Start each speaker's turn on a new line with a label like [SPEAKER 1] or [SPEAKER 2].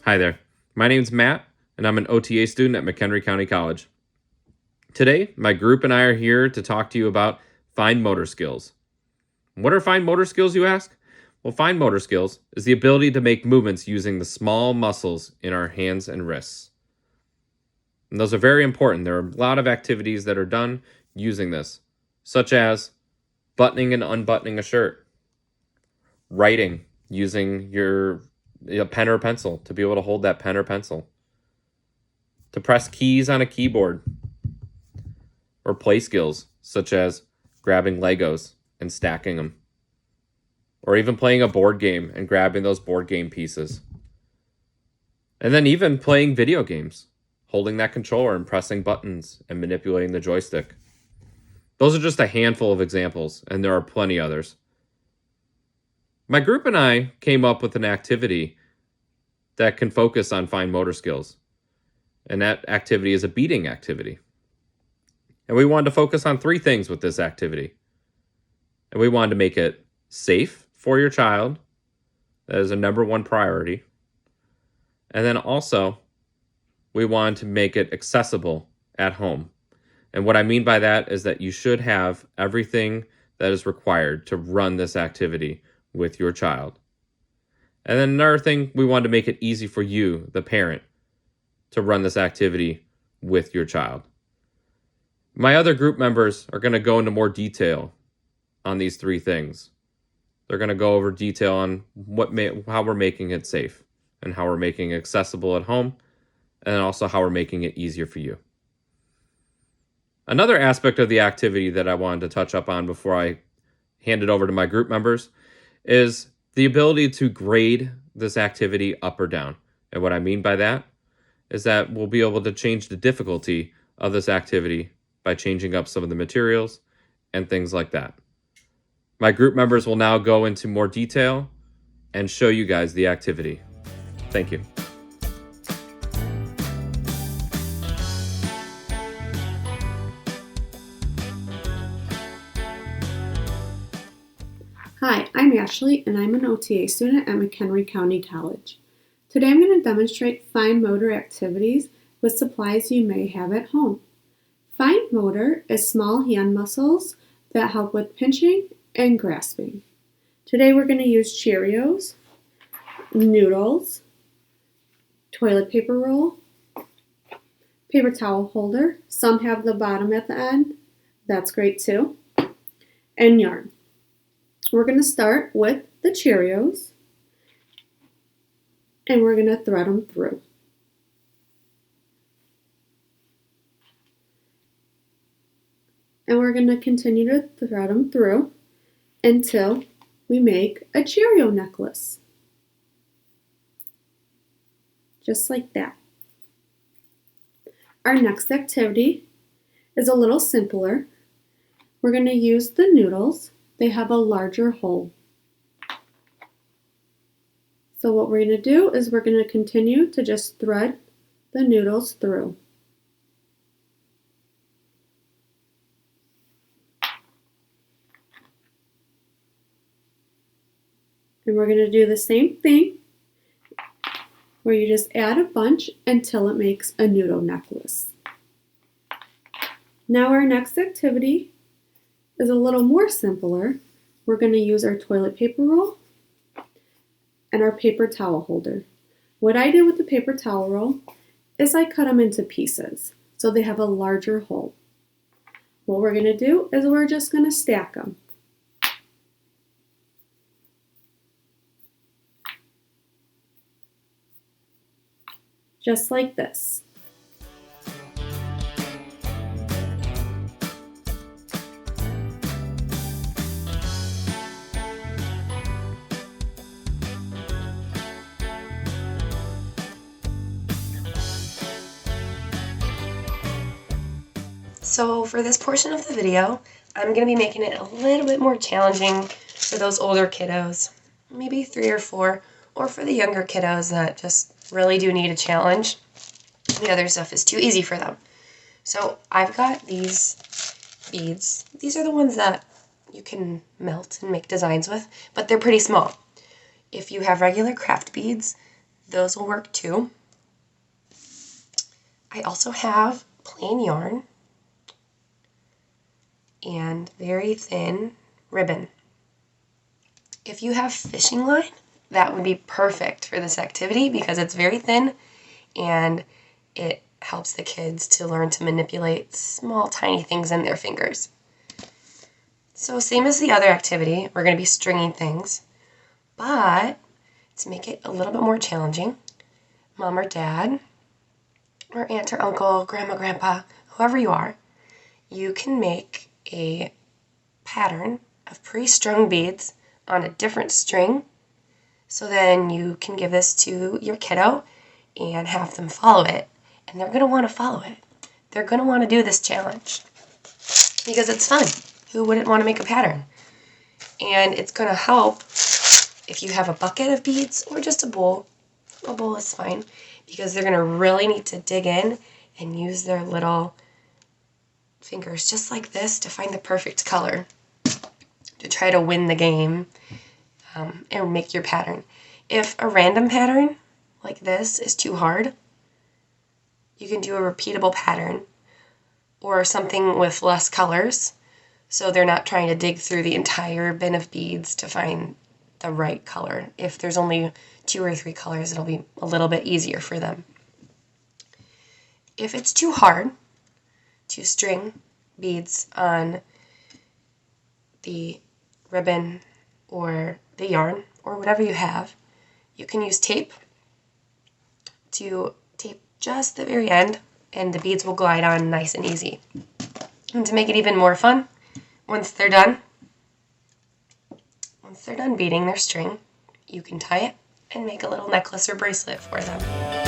[SPEAKER 1] Hi there. My name's Matt, and I'm an OTA student at McHenry County College. Today, my group and I are here to talk to you about fine motor skills. What are fine motor skills, you ask? Well, fine motor skills is the ability to make movements using the small muscles in our hands and wrists. And those are very important. There are a lot of activities that are done using this, such as buttoning and unbuttoning a shirt, writing using a pen or pencil to be able to hold that pen or pencil, to press keys on a keyboard, or play skills such as grabbing Legos and stacking them, or even playing a board game and grabbing those board game pieces. And then even playing video games, holding that controller and pressing buttons and manipulating the joystick. Those are just a handful of examples, and there are plenty others. My group and I came up with an activity that can focus on fine motor skills. And that activity is a beating activity. And we wanted to focus on 3 things with this activity. And we wanted to make it safe for your child. That is a number 1 priority. And then also, we wanted to make it accessible at home. And what I mean by that is that you should have everything that is required to run this activity with your child. And then another thing, we wanted to make it easy for you, the parent, to run this activity with your child. My other group members are going to go into more detail on these 3 things. They're going to go over detail on how we're making it safe and how we're making it accessible at home, and also how we're making it easier for you. Another aspect of the activity that I wanted to touch up on before I hand it over to my group members is the ability to grade this activity up or down. And what I mean by that is that we'll be able to change the difficulty of this activity by changing up some of the materials and things like that. My group members will now go into more detail and show you guys the activity. Thank you.
[SPEAKER 2] Hi, I'm Ashley, and I'm an OTA student at McHenry County College. Today I'm going to demonstrate fine motor activities with supplies you may have at home. Fine motor is small hand muscles that help with pinching and grasping. Today we're going to use Cheerios, noodles, toilet paper roll, paper towel holder. Some have the bottom at the end. That's great too. And yarn. We're going to start with the Cheerios, and we're going to thread them through. And we're going to continue to thread them through until we make a Cheerio necklace. Just like that. Our next activity is a little simpler. We're going to use the noodles. They have a larger hole. So what we're going to do is we're going to continue to just thread the noodles through. And we're going to do the same thing where you just add a bunch until it makes a noodle necklace. Now our next activity is a little more simpler. We're going to use our toilet paper roll and our paper towel holder. What I did with the paper towel roll is I cut them into pieces so they have a larger hole. What we're going to do is we're just going to stack them. Just like this.
[SPEAKER 3] So for this portion of the video, I'm going to be making it a little bit more challenging for those older kiddos, maybe 3 or 4, or for the younger kiddos that just really do need a challenge. The other stuff is too easy for them. So I've got these beads. These are the ones that you can melt and make designs with, but they're pretty small. If you have regular craft beads, those will work too. I also have plain yarn and very thin ribbon. If you have fishing line, that would be perfect for this activity because it's very thin and it helps the kids to learn to manipulate small, tiny things in their fingers. So same as the other activity, we're going to be stringing things, but to make it a little bit more challenging, mom or dad, or aunt or uncle, grandma, grandpa, whoever you are, you can make a pattern of pre-strung beads on a different string. So then you can give this to your kiddo and have them follow it. And they're going to want to follow it. They're going to want to do this challenge because it's fun. Who wouldn't want to make a pattern? And it's going to help if you have a bucket of beads or just a bowl. A bowl is fine because they're going to really need to dig in and use their little fingers just like this to find the perfect color to try to win the game and make your pattern. If a random pattern like this is too hard, you can do a repeatable pattern or something with less colors so they're not trying to dig through the entire bin of beads to find the right color. If there's only 2 or 3 colors, it'll be a little bit easier for them. If it's too hard to string beads on the ribbon or the yarn or whatever you have, you can use tape to tape just the very end and the beads will glide on nice and easy. And to make it even more fun, once they're done beading their string, you can tie it and make a little necklace or bracelet for them.